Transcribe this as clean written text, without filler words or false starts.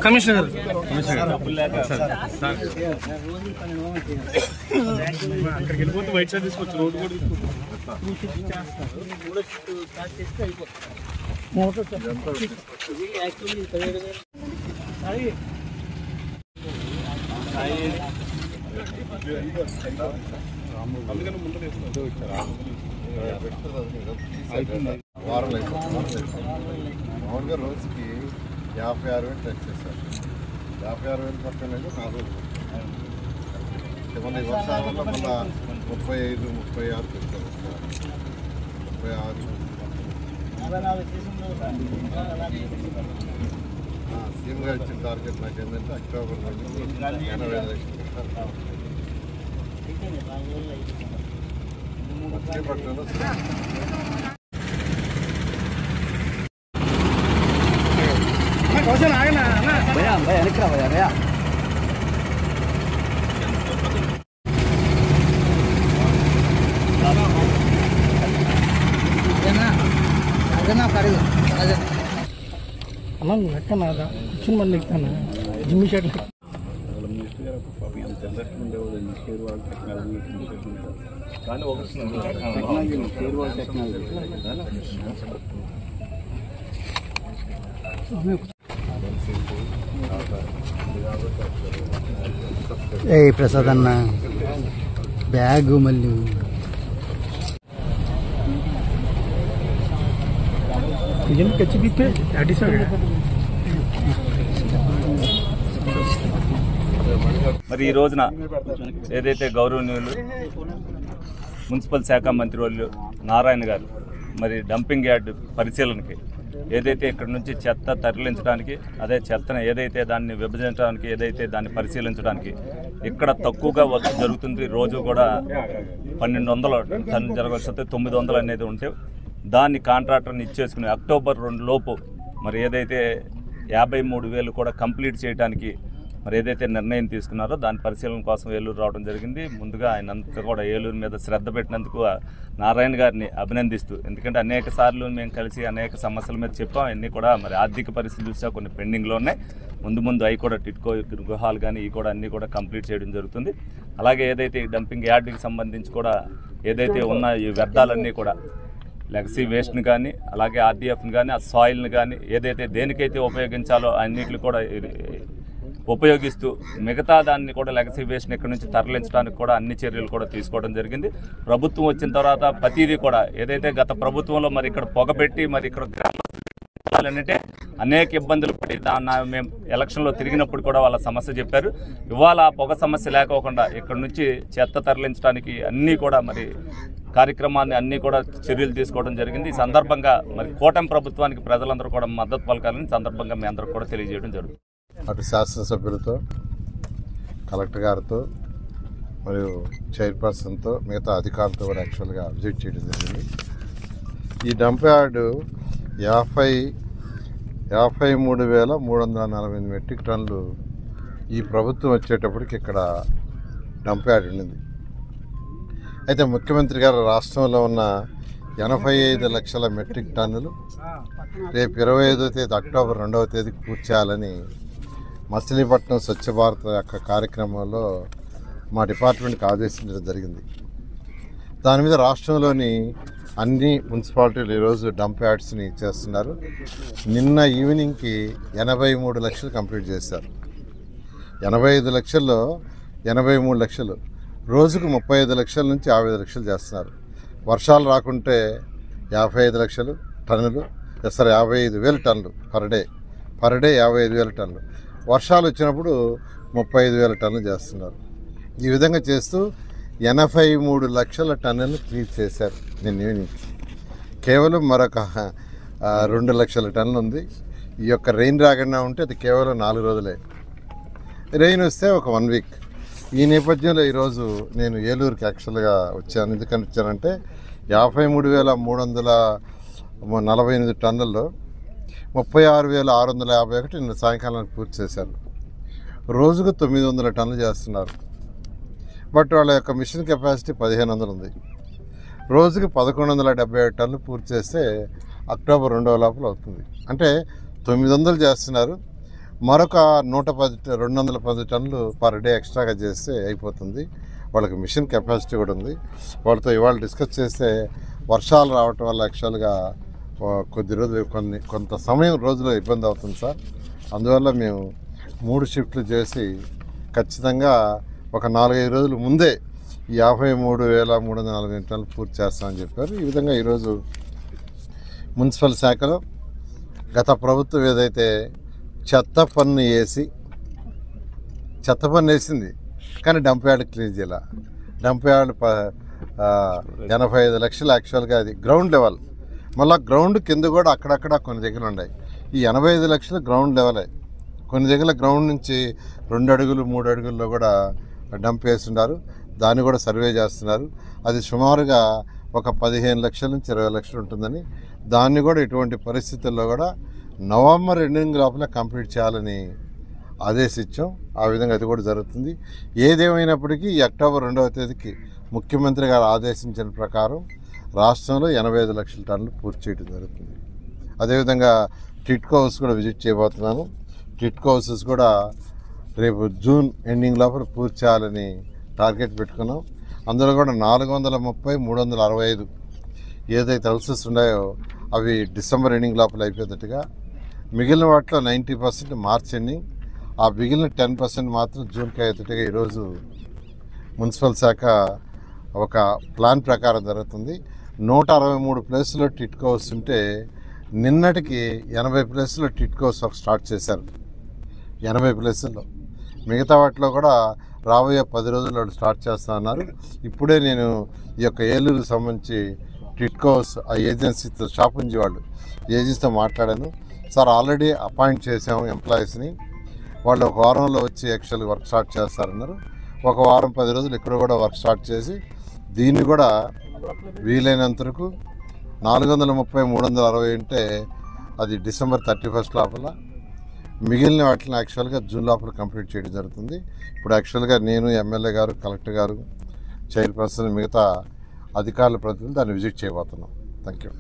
Commissioner అక్కడికి వెళ్ళిపోతే white shirt తీసుకోవచ్చు, రోడ్డు కూడా మామూలుగా రోజుకి 56,000 టచ్ చేశారు. 56,000 పక్కన 4 రోజులు మన ఈ వర్షాల వల్ల మళ్ళా 35, 36 పెట్టారు. 36 సీఎం గారు ఇచ్చిన టార్గెట్ నాకు ఏంటంటే అక్టోబర్ నుంచి 85 లక్షలు పెట్టారు. మచిలీపట్నంలో అలా ఎక్కనా కూర్చుని మళ్ళీ ఎక్కుతానా జిమ్మి షర్ట్ ఏ ప్రసాద్ అన్న బ్యాగు మళ్ళీ మరి ఈ రోజున ఏదైతే గౌరవనీయులు మున్సిపల్ శాఖ మంత్రి వాళ్ళు నారాయణ గారు మరి డంపింగ్ యార్డ్ పరిశీలనకి ఏదైతే ఇక్కడ నుంచి చెత్త తరలించడానికి అదే చెత్తను ఏదైతే దాన్ని విభజించడానికి ఏదైతే దాన్ని పరిశీలించడానికి ఇక్కడ తక్కువగా వర్క్ జరుగుతుంది. రోజు కూడా 1,200 టన్నులు జరగాల్సి వస్తే 900 అనేది ఉంటే దాన్ని కాంట్రాక్టర్ని ఇచ్చేసుకుని అక్టోబర్ 2 లోపు మరి ఏదైతే 53,000 కూడా కంప్లీట్ చేయడానికి మరి ఏదైతే నిర్ణయం తీసుకున్నారో దాని పరిశీలన కోసం ఏలూరు రావడం జరిగింది. ముందుగా ఆయన అంతా కూడా ఏలూరు మీద శ్రద్ధ పెట్టినందుకు నారాయణ గారిని అభినందిస్తూ, ఎందుకంటే అనేక సార్లు మేము కలిసి అనేక సమస్యల మీద చెప్పాం. అన్నీ కూడా మరి ఆర్థిక పరిస్థితి చూసా కొన్ని పెండింగ్లో ఉన్నాయి. ముందు అవి కూడా టిట్కో గృహాలు కానీ ఇవి కూడా అన్నీ కూడా కంప్లీట్ చేయడం జరుగుతుంది. అలాగే ఏదైతే ఈ డంపింగ్ యార్డ్కి సంబంధించి కూడా ఏదైతే ఉన్న ఈ వ్యర్థాలన్నీ కూడా లెగసీ వేస్ట్ని కానీ అలాగే ఆర్డీఎఫ్ని కానీ ఆ సాయిల్ని కానీ ఏదైతే దేనికైతే ఉపయోగించాలో అన్నిటిని కూడా ఉపయోగిస్తూ మిగతా దాన్ని కూడా లెగసీ వేస్ట్ని ఇక్కడి నుంచి తరలించడానికి కూడా అన్ని చర్యలు కూడా తీసుకోవడం జరిగింది. ప్రభుత్వం వచ్చిన తర్వాత ప్రతిదీ కూడా ఏదైతే గత ప్రభుత్వంలో మరి ఇక్కడ పొగబెట్టి మరి ఇక్కడ అంటే అనేక ఇబ్బందులు పడి మేము ఎలక్షన్లో తిరిగినప్పుడు కూడా వాళ్ళ సమస్య చెప్పారు. ఇవాళ ఆ పొగ సమస్య లేకోకుండా ఇక్కడ నుంచి చెత్త తరలించడానికి అన్నీ కూడా మరి కార్యక్రమాన్ని అన్నీ కూడా చర్యలు తీసుకోవడం జరిగింది. ఈ సందర్భంగా మరి కూటమి ప్రభుత్వానికి ప్రజలందరూ కూడా మద్దతు పలకాలని సందర్భంగా మీ అందరూ కూడా తెలియజేయడం జరుగుతుంది. అటు శాసనసభ్యులతో, కలెక్టర్ గారితో మరియు చైర్పర్సన్తో మిగతా అధికారులతో కూడా యాక్చువల్గా విజిట్ చేయడం జరిగింది. ఈ డంప్ యార్డు 53,348 మెట్రిక్ టన్నులు ఈ ప్రభుత్వం వచ్చేటప్పటికి ఇక్కడ డంప్ యార్డ్ ఉండింది. అయితే ముఖ్యమంత్రి గారు రాష్ట్రంలో ఉన్న 85 లక్షల మెట్రిక్ టన్నులు రేపు 25వ తేదీ అక్టోబర్ 2వ తేదీకి పూర్తి చేయాలని మచిలీపట్నం స్వచ్ఛ భారత్ యొక్క కార్యక్రమంలో మా డిపార్ట్మెంట్కి ఆదేశించడం జరిగింది. దాని మీద రాష్ట్రంలోని అన్ని మున్సిపాలిటీలు ఈరోజు డంప్ యార్డ్స్ని చేస్తున్నారు. నిన్న ఈవినింగ్కి 83 లక్షలు కంప్లీట్ చేశారు. 85 లక్షల్లో 83 లక్షలు, రోజుకు 35 లక్షల నుంచి 55 లక్షలు చేస్తున్నారు. వర్షాలు రాకుంటే 55 లక్షలు టన్నులు, 55,000 టన్నులు పర్ డే 55,000 టన్నులు. వర్షాలు వచ్చినప్పుడు 35,000 టన్నులు చేస్తున్నారు. ఈ విధంగా చేస్తూ 83 లక్షల టన్నులు క్లీన్ చేశారు నిన్న ఈవినింగ్. కేవలం మరొక 2 లక్షల టన్నులు ఉంది. ఈ యొక్క రెయిన్ రాకుండా ఉంటే అది కేవలం 4 రోజులే. రెయిన్ వస్తే ఒక 1 వీక్. ఈ నేపథ్యంలో ఈరోజు నేను ఏలూరుకి యాక్చువల్గా వచ్చాను. ఎందుకని వచ్చానంటే 53,348 టన్నుల్లో 36,651 నిన్న సాయంకాలానికి పూర్తి చేశారు. రోజుకు 900 టన్నులు చేస్తున్నారు. బట్ వాళ్ళ యొక్క మిషన్ కెపాసిటీ 1500 ఉంది. రోజుకి 1177 టన్నులు పూర్తి చేస్తే అక్టోబర్ 2వ లోపల అవుతుంది. అంటే 900 చేస్తున్నారు. మరొక 210 టన్నులు పర్ డే ఎక్స్ట్రాగా చేస్తే అయిపోతుంది. వాళ్ళకి మిషన్ కెపాసిటీ కూడా ఉంది. వాళ్ళతో ఇవాళ డిస్కస్ చేస్తే వర్షాలు రావటం వల్ల యాక్చువల్గా కొద్ది రోజులు కొంత సమయం రోజులో ఇబ్బంది అవుతుంది సార్. అందువల్ల మేము 3 షిఫ్ట్లు చేసి ఖచ్చితంగా ఒక 4-5 రోజుల ముందే 53,340 టన్నులు పూర్తి చేస్తామని చెప్పారు. ఈ విధంగా ఈరోజు మున్సిపల్ శాఖలో గత ప్రభుత్వం ఏదైతే చెత్త పన్ను వేసింది కానీ డంప్ యార్డ్ క్లీన్ చేయాల. డంప్ యార్డ్ 85 లక్షలు యాక్చువల్గా అది గ్రౌండ్ లెవెల్. మళ్ళీ గ్రౌండ్ కింద కూడా అక్కడక్కడ కొన్ని దగ్గర ఉన్నాయి. ఈ 85 లక్షలు గ్రౌండ్ లెవెలే. కొన్ని దగ్గర గ్రౌండ్ నుంచి 2 అడుగులు 3 అడుగుల్లో కూడా డంప్ వేస్తున్నారు. దాన్ని కూడా సర్వే చేస్తున్నారు. అది సుమారుగా ఒక 15 లక్షల నుంచి 20 లక్షలు ఉంటుందని, దాన్ని కూడా ఇటువంటి పరిస్థితుల్లో కూడా నవంబర్ ఎండింగ్ లోపల కంప్లీట్ చేయాలని ఆదేశించాం. ఆ విధంగా అది కూడా జరుగుతుంది. ఏదేమైనప్పటికీ ఈ అక్టోబర్ 2వ తేదీకి ముఖ్యమంత్రి గారు ఆదేశించిన ప్రకారం రాష్ట్రంలో 85 లక్షల టన్నులు పూర్తి చేయడం జరుగుతుంది. అదేవిధంగా టిట్కో హౌస్ కూడా విజిట్ చేయబోతున్నాను. టిట్కో హౌసెస్ కూడా రేపు జూన్ ఎండింగ్ లోపల పూర్తి చేయాలని టార్గెట్ పెట్టుకున్నాం. అందులో కూడా 430, 365 ఏదైతే హౌసెస్ ఉన్నాయో అవి డిసెంబర్ ఎండింగ్ లోపల అయిపోయేటట్టుగా, మిగిలిన వాటిలో 90% మార్చ్ ఎండింగ్, ఆ మిగిలిన 10% మాత్రం జూన్కి అయ్యేటట్టుగా ఈరోజు మున్సిపల్ శాఖ ఒక ప్లాన్ ప్రకారం జరుగుతుంది. 163 ప్లేసుల్లో టిట్కో హౌస్ ఉంటే నిన్నటికి 80 ప్లేసుల్లో టిట్కో హౌస్ స్టార్ట్ చేశారు. 80 ప్లేసుల్లో. మిగతా వాటిలో కూడా రాబోయే 10 రోజుల్లో స్టార్ట్ చేస్తా అన్నారు. ఇప్పుడే నేను ఈ యొక్క ఏలూరుకు సంబంధించి టిట్కో హౌస్ ఆ ఏజెన్సీతో షాపుంజీ వాళ్ళు ఏజెన్సీతో మాట్లాడాను. సార్ ఆల్రెడీ అపాయింట్ చేసాము ఎంప్లాయీస్ని, వాళ్ళు ఒక వారంలో వచ్చి యాక్చువల్గా వర్క్ స్టార్ట్ చేస్తారన్నారు. ఒక వారం 10 రోజులు ఇక్కడ కూడా వర్క్ స్టార్ట్ చేసి దీన్ని కూడా వీలైనంత వరకు 430, 360 ఉంటే అది డిసెంబర్ 31 లోపల, మిగిలిన వాటిని యాక్చువల్గా జూన్ లోపల కంప్లీట్ చేయడం జరుగుతుంది. ఇప్పుడు యాక్చువల్గా నేను, ఎమ్మెల్యే గారు, కలెక్టర్ గారు, చైర్పర్సన్, మిగతా అధికారుల ప్రతినిధులు దాన్ని విజిట్ చేయబోతున్నాం. Thank you.